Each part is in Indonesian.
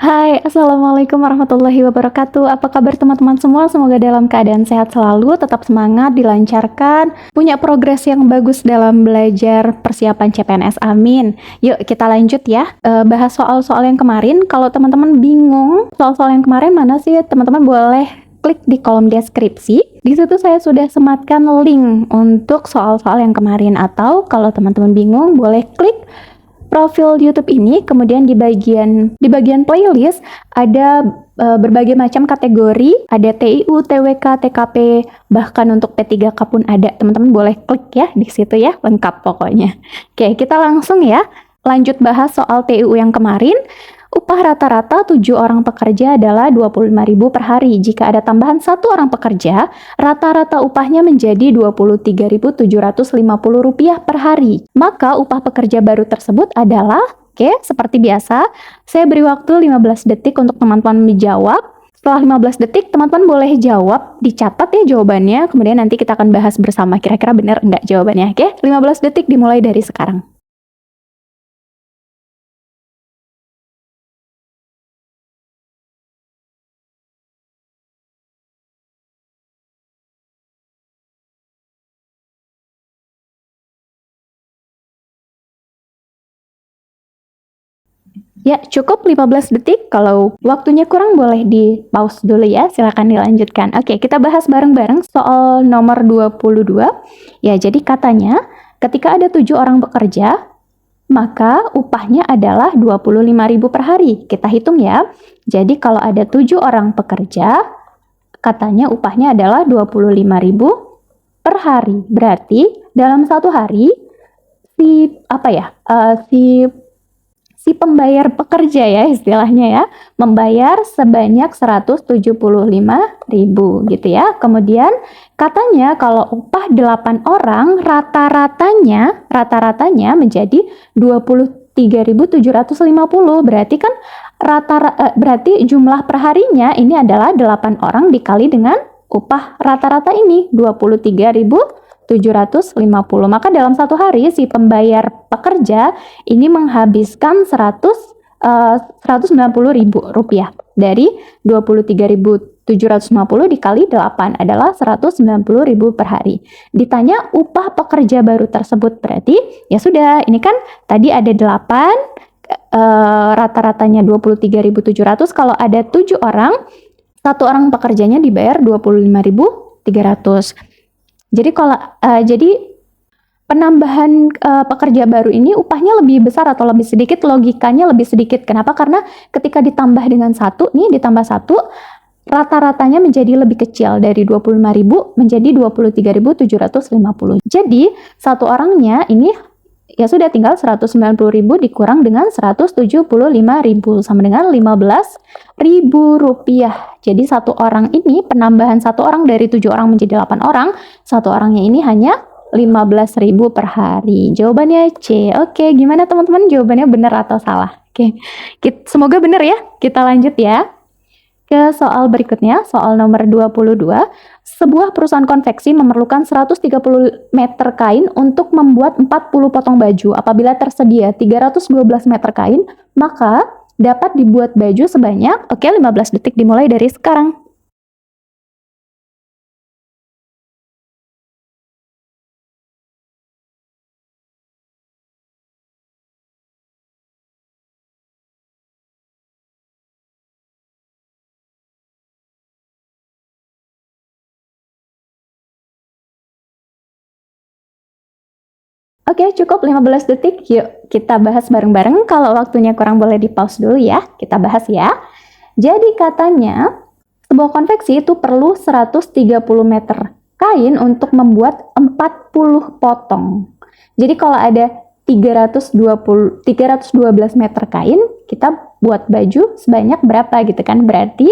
Hai, Assalamualaikum warahmatullahi wabarakatuh. Apa kabar teman-teman semua? Semoga dalam keadaan sehat selalu, tetap semangat, dilancarkan, punya progres yang bagus dalam belajar persiapan CPNS. Amin. Yuk kita lanjut ya, bahas soal-soal yang kemarin. Kalau teman-teman bingung soal-soal yang kemarin mana sih, teman-teman boleh klik di kolom deskripsi. Di situ saya sudah sematkan link untuk soal-soal yang kemarin. Atau kalau teman-teman bingung, boleh klik profil YouTube ini, kemudian di bagian playlist ada berbagai macam kategori, ada TIU, TWK, TKP, bahkan untuk P3K pun ada. Teman-teman boleh klik ya di situ ya, lengkap pokoknya. Oke, kita langsung ya lanjut bahas soal TIU yang kemarin. Upah rata-rata 7 orang pekerja adalah 25.000 per hari. Jika ada tambahan 1 orang pekerja, rata-rata upahnya menjadi Rp23.750 per hari. Maka upah pekerja baru tersebut adalah, seperti biasa, saya beri waktu 15 detik untuk teman-teman menjawab. Setelah 15 detik, teman-teman boleh jawab, dicatat ya jawabannya, kemudian nanti kita akan bahas bersama kira-kira benar enggak jawabannya, 15 detik dimulai dari sekarang. Ya, cukup 15 detik. Kalau waktunya kurang boleh di pause dulu ya. Silakan dilanjutkan. Oke, kita bahas bareng-bareng soal nomor 22. Ya, jadi katanya ketika ada 7 orang bekerja, maka upahnya adalah 25.000 per hari. Kita hitung ya. Jadi kalau ada 7 orang pekerja, katanya upahnya adalah 25.000 per hari. Berarti dalam satu hari si pembayar pekerja ya istilahnya ya, membayar sebanyak 175.000 gitu ya. Kemudian katanya kalau upah 8 orang rata-ratanya menjadi 23.750. Berarti kan berarti jumlah perharinya ini adalah 8 orang dikali dengan upah rata-rata ini 23.750. Maka dalam satu hari si pembayar pekerja ini menghabiskan Rp190.000 dari 23.750 dikali 8 adalah 190.000 per hari. Ditanya upah pekerja baru tersebut, berarti ya sudah, ini kan tadi ada 8, rata-ratanya 23.700. Kalau ada 7 orang, satu orang pekerjanya dibayar 25.300. Jadi penambahan pekerja baru ini upahnya lebih besar atau lebih sedikit, logikanya lebih sedikit. Kenapa? Karena ketika ditambah dengan ditambah 1, rata-ratanya menjadi lebih kecil, dari 25.000 menjadi 23.750. Jadi satu orangnya ini ya sudah tinggal 190.000 dikurang dengan 175.000 sama dengan 15.000 rupiah. Jadi satu orang ini, penambahan satu orang dari 7 orang menjadi 8 orang, satu orangnya ini hanya 15.000 per hari. Jawabannya C. Oke, gimana teman-teman? Jawabannya benar atau salah? Oke, semoga benar ya. Kita lanjut ya ke soal berikutnya, soal nomor 22. Sebuah perusahaan konveksi memerlukan 130 meter kain untuk membuat 40 potong baju. Apabila tersedia 312 meter kain, maka dapat dibuat baju sebanyak, 15 detik dimulai dari sekarang. Oke, cukup 15 detik. Yuk, kita bahas bareng-bareng. Kalau waktunya kurang boleh di-pause dulu ya. Kita bahas ya. Jadi katanya, sebuah konveksi itu perlu 130 meter kain untuk membuat 40 potong. Jadi kalau ada 312 meter kain, kita buat baju sebanyak berapa gitu kan. Berarti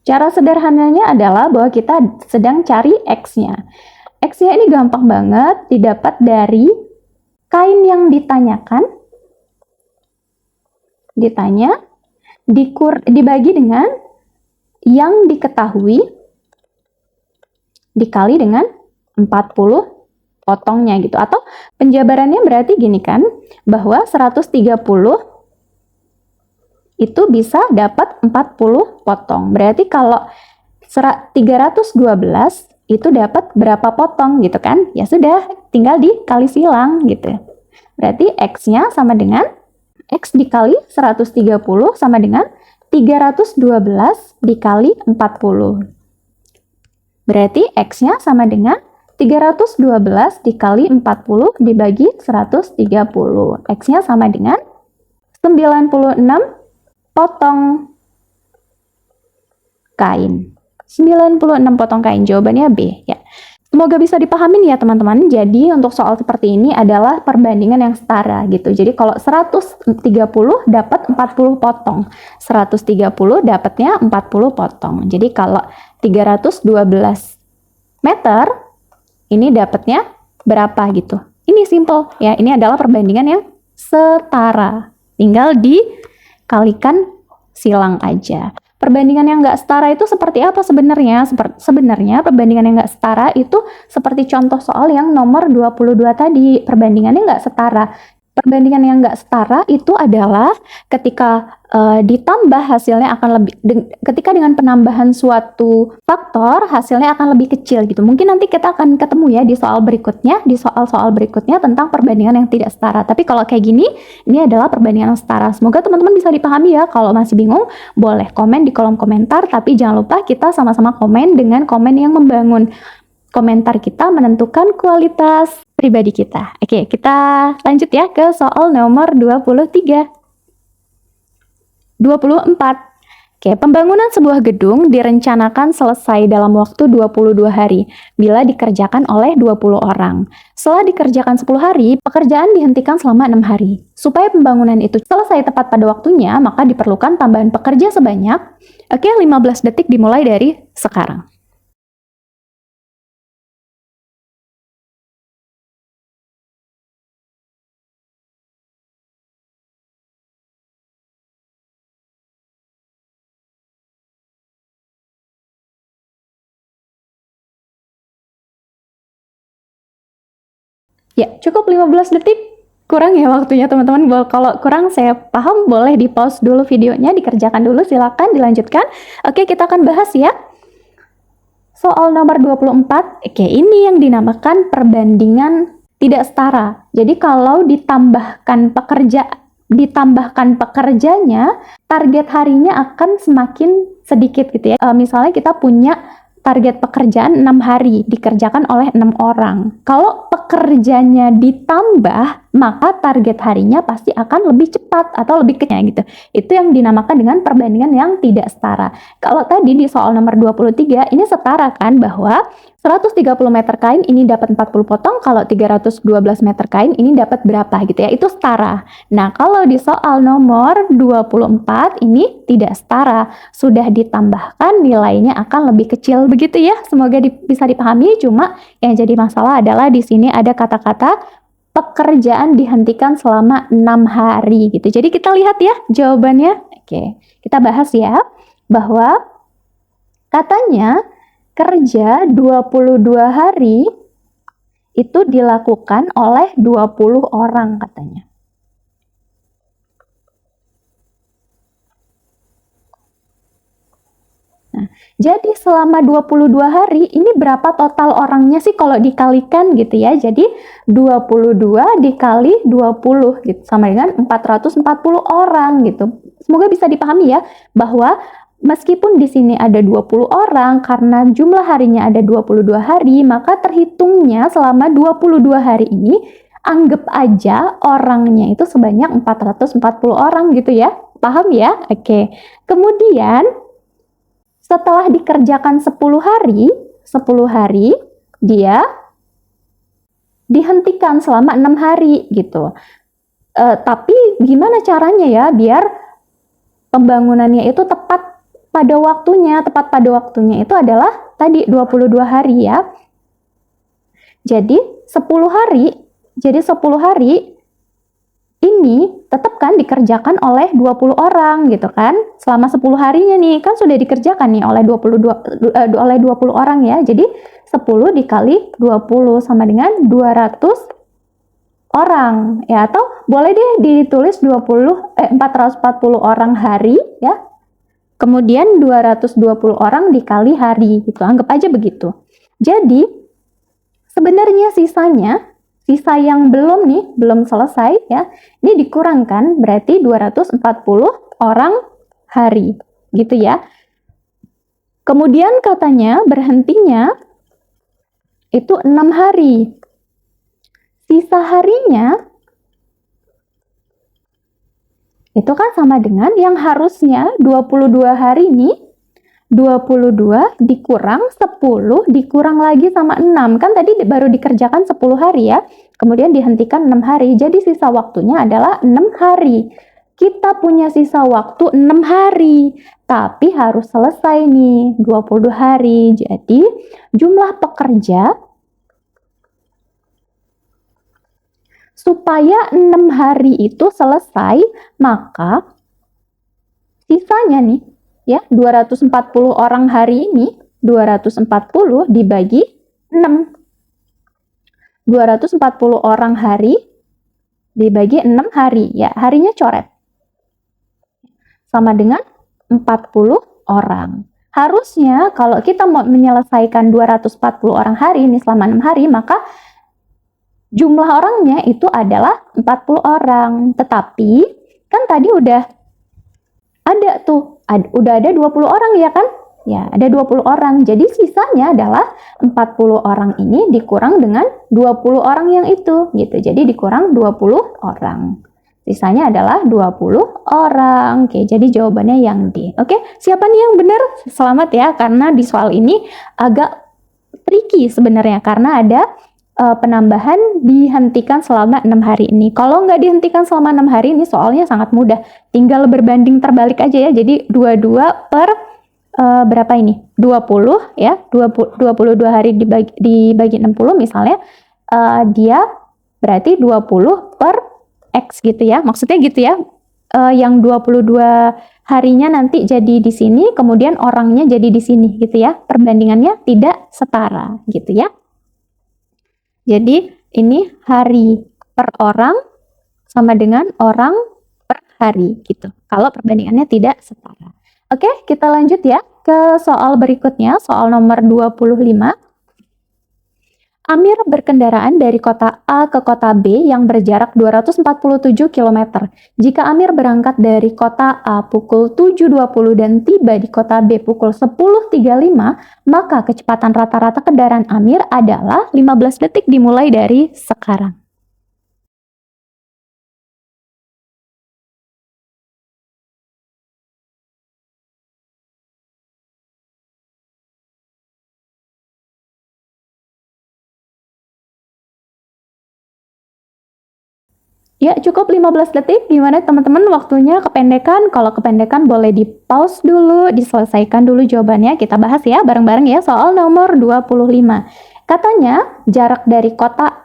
cara sederhananya adalah bahwa kita sedang cari X-nya. X-nya ini gampang banget didapat dari kain yang dibagi dengan yang diketahui dikali dengan 40 potongnya gitu. Atau penjabarannya berarti gini kan, bahwa 130 itu bisa dapat 40 potong. Berarti kalau 312 itu dapat berapa potong gitu kan? Ya sudah, tinggal dikali silang gitu. Berarti X-nya sama dengan X dikali 130 sama dengan 312 dikali 40. Berarti X-nya sama dengan 312 dikali 40 dibagi 130. X-nya sama dengan 96 potong kain. 96 potong kain. Jawabannya B ya. Semoga bisa dipahamin ya teman-teman. Jadi untuk soal seperti ini adalah perbandingan yang setara gitu. Jadi kalau 130 dapat 40 potong. 130 dapatnya 40 potong. Jadi kalau 312 meter ini dapatnya berapa gitu. Ini simple ya. Ini adalah perbandingan yang setara. Tinggal dikalikan silang aja. Perbandingan yang nggak setara itu seperti apa sebenarnya? Sebenarnya perbandingan yang nggak setara itu seperti contoh soal yang nomor 22 tadi. Perbandingannya nggak setara. Perbandingan yang nggak setara itu adalah ketika ditambah hasilnya akan lebih, ketika dengan penambahan suatu faktor hasilnya akan lebih kecil gitu. Mungkin nanti kita akan ketemu ya di soal berikutnya, di soal-soal berikutnya tentang perbandingan yang tidak setara. Tapi kalau kayak gini, ini adalah perbandingan yang setara. Semoga teman-teman bisa dipahami ya. Kalau masih bingung, boleh komen di kolom komentar, tapi jangan lupa kita sama-sama komen dengan komen yang membangun. Komentar kita menentukan kualitas pribadi kita. Oke, kita lanjut ya ke soal nomor 24. Oke, pembangunan sebuah gedung direncanakan selesai dalam waktu 22 hari bila dikerjakan oleh 20 orang. Setelah dikerjakan 10 hari, pekerjaan dihentikan selama 6 hari. Supaya pembangunan itu selesai tepat pada waktunya, maka diperlukan tambahan pekerja sebanyak 15 detik dimulai dari sekarang. Ya, cukup 15 detik. Kurang ya waktunya teman-teman. Kalau kurang saya paham, boleh di pause dulu videonya, dikerjakan dulu, silakan dilanjutkan. Oke, kita akan bahas ya. Soal nomor 24, oke, ini yang dinamakan perbandingan tidak setara. Jadi kalau ditambahkan pekerjanya, target harinya akan semakin sedikit gitu ya. Misalnya kita punya target pekerjaan 6 hari, dikerjakan oleh 6 orang. Kalau pekerjanya ditambah, maka target harinya pasti akan lebih cepat atau lebih kecil gitu. Itu yang dinamakan dengan perbandingan yang tidak setara. Kalau tadi di soal nomor 23, ini setara kan bahwa 130 meter kain ini dapat 40 potong, kalau 312 meter kain ini dapat berapa gitu ya, itu setara. Nah, kalau di soal nomor 24 ini tidak setara, sudah ditambahkan nilainya akan lebih kecil begitu ya. Semoga bisa dipahami, cuma yang jadi masalah adalah di sini ada kata-kata pekerjaan dihentikan selama 6 hari gitu. Jadi kita lihat ya jawabannya. Oke, kita bahas ya bahwa katanya kerja 22 hari itu dilakukan oleh 20 orang katanya. Nah, jadi selama 22 hari ini berapa total orangnya sih kalau dikalikan gitu ya. Jadi 22 dikali 20 gitu sama dengan 440 orang gitu. Semoga bisa dipahami ya bahwa meskipun di sini ada 20 orang, karena jumlah harinya ada 22 hari, maka terhitungnya selama 22 hari ini, anggap aja orangnya itu sebanyak 440 orang gitu ya. Paham ya? Oke. Kemudian, setelah dikerjakan 10 hari, dia dihentikan selama 6 hari gitu. Tapi gimana caranya ya biar pembangunannya itu tepat pada waktunya itu adalah tadi 22 hari ya. Jadi 10 hari ini tetap kan dikerjakan oleh 20 orang gitu kan. Selama 10 harinya nih kan sudah dikerjakan nih oleh 20 orang ya. Jadi 10 dikali 20 sama dengan 240 orang ya, atau boleh deh ditulis 440 orang hari ya. Kemudian 220 orang dikali hari gitu. Anggap aja begitu. Jadi sebenarnya sisa yang belum selesai ya, ini dikurangkan berarti 240 orang hari gitu ya. Kemudian katanya berhentinya itu 6 hari. Sisa harinya itu kan sama dengan yang harusnya 22 hari ini, 22 dikurang 10 dikurang lagi sama 6. Kan tadi baru dikerjakan 10 hari ya. Kemudian dihentikan 6 hari. Jadi sisa waktunya adalah 6 hari. Kita punya sisa waktu 6 hari. Tapi harus selesai nih 22 hari. Jadi jumlah pekerja supaya 6 hari itu selesai, maka sisanya nih ya 240 orang hari ini 240 dibagi 6. 240 orang hari dibagi 6 hari ya, harinya coret. Sama dengan 40 orang. Harusnya kalau kita mau menyelesaikan 240 orang hari ini selama 6 hari, maka jumlah orangnya itu adalah 40 orang. Tetapi kan tadi udah ada 20 orang ya kan? Ya, ada 20 orang. Jadi sisanya adalah 40 orang ini dikurang dengan 20 orang yang itu gitu. Jadi dikurang 20 orang. Sisanya adalah 20 orang. Oke, jadi jawabannya yang D. Oke, siapa nih yang benar? Selamat ya, karena di soal ini agak tricky sebenarnya karena ada penambahan dihentikan selama 6 hari ini. Kalau nggak dihentikan selama 6 hari ini soalnya sangat mudah. Tinggal berbanding terbalik aja ya. Jadi 22 per berapa ini? 20 ya. 22 hari dibagi 60 misalnya. Dia berarti 20 per X gitu ya. Maksudnya gitu ya. Yang 22 harinya nanti jadi di sini, kemudian orangnya jadi di sini gitu ya. Perbandingannya tidak setara gitu ya. Jadi ini hari per orang sama dengan orang per hari gitu. Kalau perbandingannya tidak setara. Oke, kita lanjut ya ke soal berikutnya, soal nomor 25. Amir berkendaraan dari kota A ke kota B yang berjarak 247 km. Jika Amir berangkat dari kota A pukul 7.20 dan tiba di kota B pukul 10.35, maka kecepatan rata-rata kendaraan Amir adalah 15 detik dimulai dari sekarang. Ya, cukup 15 detik. Gimana teman-teman waktunya kependekan? Kalau kependekan boleh di pause dulu, diselesaikan dulu jawabannya. Kita bahas ya bareng-bareng ya soal nomor 25. Katanya jarak dari kota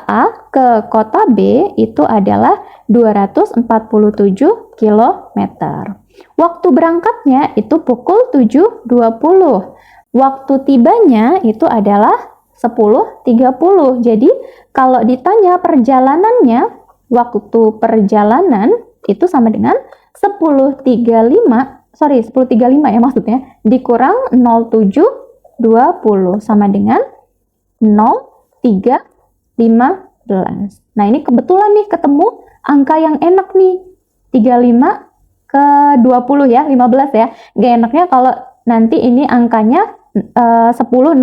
A ke kota B itu adalah 247 km. Waktu berangkatnya itu pukul 7.20. Waktu tibanya itu adalah 10.30. Jadi kalau ditanya perjalanannya, waktu perjalanan itu sama dengan 10.35 ya maksudnya, dikurang 07.20 sama dengan 0.315. Nah ini kebetulan nih ketemu angka yang enak nih, 35 ke 20 ya, 15 ya. Gak enaknya kalau nanti ini angkanya 10.05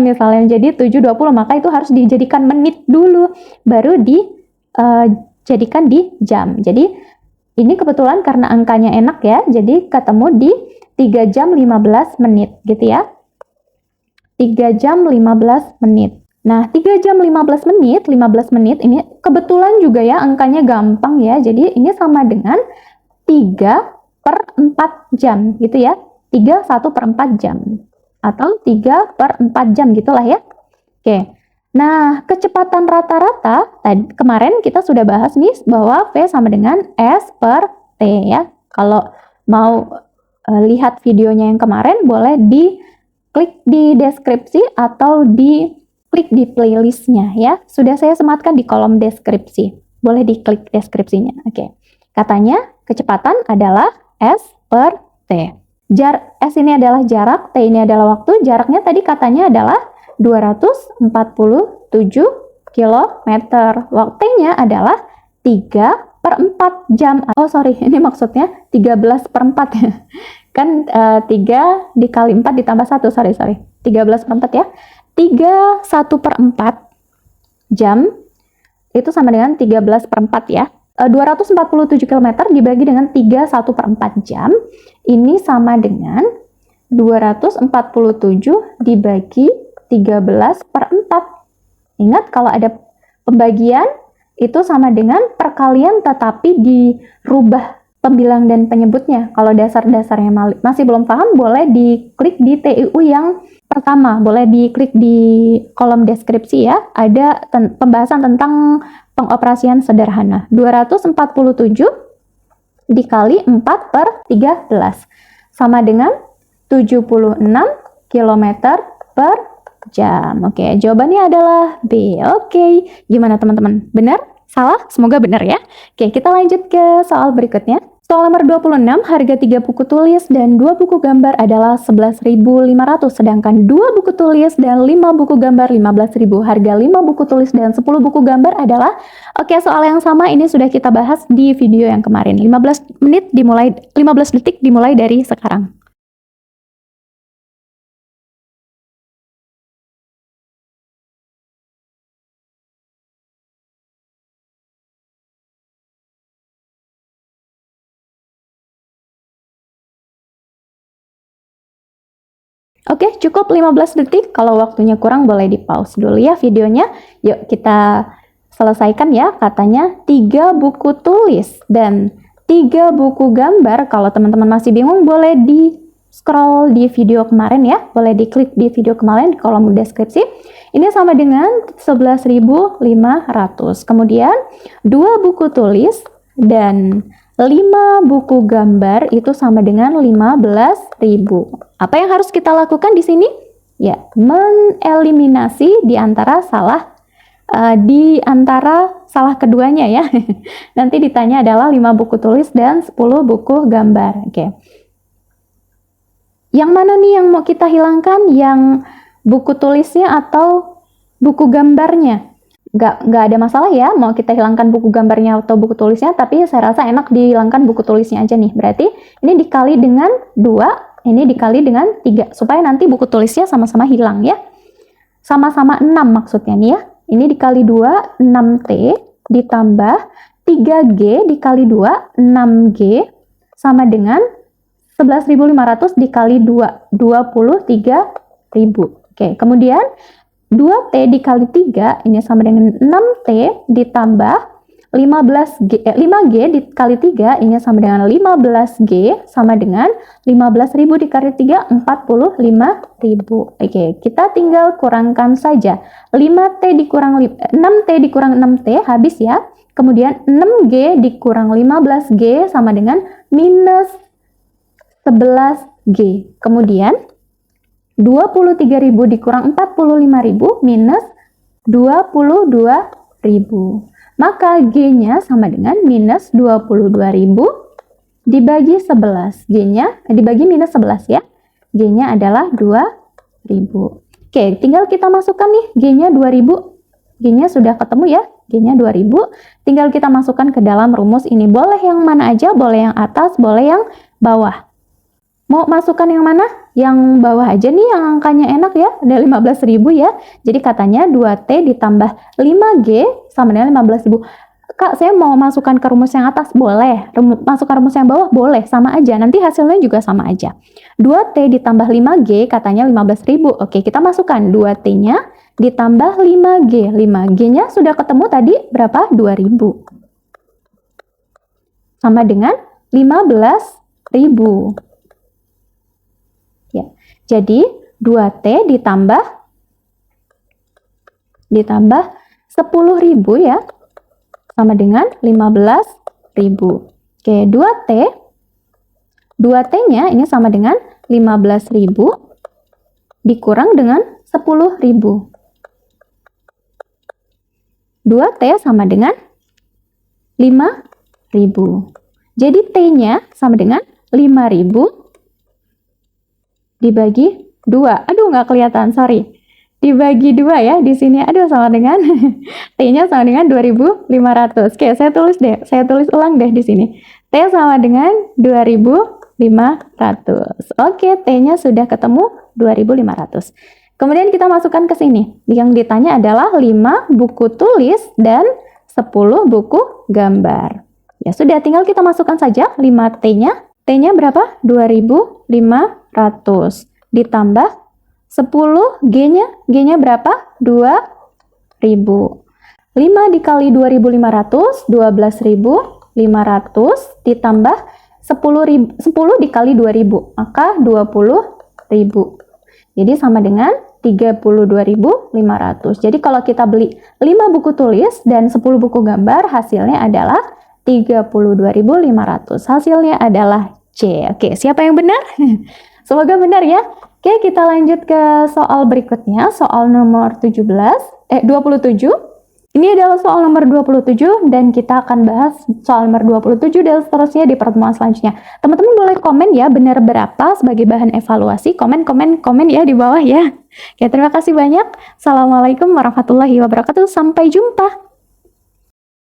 misalnya, jadi 7.20, maka itu harus dijadikan menit dulu baru dijadikan di jam. Jadi ini kebetulan karena angkanya enak ya, jadi ketemu di 3 jam 15 menit gitu ya. 3 jam 15 menit. Nah 3 jam 15 menit ini kebetulan juga ya angkanya gampang ya, jadi ini sama dengan 3/4 jam gitu ya. 1/4 jam atau 3/4 jam gitulah ya. Oke. Nah, kecepatan rata-rata tadi kemarin kita sudah bahas nih bahwa V sama dengan S per T ya. Kalau mau lihat videonya yang kemarin boleh diklik di deskripsi atau di klik di playlistnya ya. Sudah saya sematkan di kolom deskripsi. Boleh diklik deskripsinya. Oke. Katanya kecepatan adalah S per T. S ini adalah jarak, T ini adalah waktu. Jaraknya tadi katanya adalah 247 km. Waktunya adalah 3/4 jam. Oh sorry, ini maksudnya 13/4 ya. Kan 3 dikali 4 ditambah 1, sorry. 13/4 ya. 1/4 jam itu sama dengan 13/4 ya. 247 km dibagi dengan 1/4 jam, ini sama dengan 247 dibagi 13/4. Ingat kalau ada pembagian itu sama dengan perkalian tetapi dirubah pembilang dan penyebutnya. Kalau dasar-dasarnya masih belum paham, boleh diklik di TIU yang pertama, boleh diklik di kolom deskripsi ya. Ada pembahasan tentang pengoperasian sederhana. 247 dikali 4/13 sama dengan 76 km per jam. Oke, jawabannya adalah B. Oke, gimana teman-teman? Benar? Salah? Semoga benar ya. Oke, kita lanjut ke soal berikutnya. Soal nomor 26, harga 3 buku tulis dan 2 buku gambar adalah 11.500, sedangkan 2 buku tulis dan 5 buku gambar 15.000. Harga 5 buku tulis dan 10 buku gambar adalah, oke, soal yang sama ini sudah kita bahas di video yang kemarin. 15 detik dimulai dari sekarang. Oke, cukup 15 detik. Kalau waktunya kurang boleh di pause dulu ya videonya. Yuk kita selesaikan ya. Katanya 3 buku tulis dan 3 buku gambar. Kalau teman-teman masih bingung boleh di scroll di video kemarin ya. Boleh diklik di video kemarin di kolom deskripsi. Ini sama dengan 11.500. Kemudian 2 buku tulis dan 5 buku gambar itu sama dengan 15.000. Apa yang harus kita lakukan di sini? Ya, mengeliminasi di antara salah keduanya ya. Nanti ditanya adalah 5 buku tulis dan 10 buku gambar. Oke. Yang mana nih yang mau kita hilangkan? Yang buku tulisnya atau buku gambarnya? Nggak ada masalah ya, mau kita hilangkan buku gambarnya atau buku tulisnya, tapi saya rasa enak dihilangkan buku tulisnya aja nih. Berarti ini dikali dengan 2, ini dikali dengan 3, supaya nanti buku tulisnya sama-sama hilang ya. Sama-sama 6 maksudnya nih ya. Ini dikali 2, 6T, ditambah 3G dikali 2, 6G, sama dengan 11.500 dikali 2, 23.000. Oke, kemudian 2T dikali 3 ini sama dengan 6T ditambah 5G dikali 3 ini sama dengan 15G sama dengan 15.000 dikali 3 45.000. Oke, kita tinggal kurangkan saja. 6T dikurang 6T habis ya. Kemudian 6G dikurang 15G sama dengan minus 11G. Kemudian 23.000 dikurang 45.000 minus 22.000. Maka G-nya sama dengan minus 22.000 dibagi 11. G-nya dibagi minus 11 ya. G-nya adalah 2.000. Oke, tinggal kita masukkan nih G-nya 2.000. G-nya sudah ketemu ya. G-nya 2.000. Tinggal kita masukkan ke dalam rumus ini. Boleh yang mana aja, boleh yang atas, boleh yang bawah. Mau masukkan yang mana? Yang bawah aja nih, yang angkanya enak ya. Ada 15.000 ya. Jadi katanya 2T ditambah 5G sama dengan 15.000. Kak, saya mau masukkan ke rumus yang atas. Boleh. Masukkan rumus yang bawah? Boleh. Sama aja. Nanti hasilnya juga sama aja. 2T ditambah 5G katanya 15.000. Oke, kita masukkan 2T-nya ditambah 5G. 5G-nya sudah ketemu tadi berapa? 2.000. Sama dengan 15.000. Ya. Jadi 2T ditambah 10.000 ya. Sama dengan 15.000. Oke, 2T-nya ini sama dengan 15.000 dikurang dengan 10.000. 2T sama dengan 5.000. Jadi T-nya sama dengan 5.000 dibagi 2. Aduh, nggak kelihatan, sorry. Dibagi 2 ya di sini. Aduh, sama dengan T-nya sama dengan 2.500. Oke, saya tulis ulang deh di sini. T sama dengan 2.500. Oke, T-nya sudah ketemu 2.500. Kemudian kita masukkan ke sini. Yang ditanya adalah 5 buku tulis dan 10 buku gambar. Ya sudah, tinggal kita masukkan saja 5T-nya. T-nya berapa? 2.500. Ditambah 10 G-nya. G-nya berapa? 2.000. 5 dikali 2.500, 12.500 ditambah 10 dikali 2.000, maka 20.000. Jadi sama dengan 32.500. Jadi kalau kita beli 5 buku tulis dan 10 buku gambar, hasilnya adalah 32.500. Hasilnya adalah C. Oke, siapa yang benar? Semoga benar ya. Oke, kita lanjut ke soal berikutnya, soal nomor 27. Ini adalah soal nomor 27 dan kita akan bahas soal nomor 27 dan seterusnya di pertemuan selanjutnya. Teman-teman boleh komen ya, benar berapa sebagai bahan evaluasi. Komen ya di bawah ya. Oke, terima kasih banyak. Assalamualaikum warahmatullahi wabarakatuh. Sampai jumpa.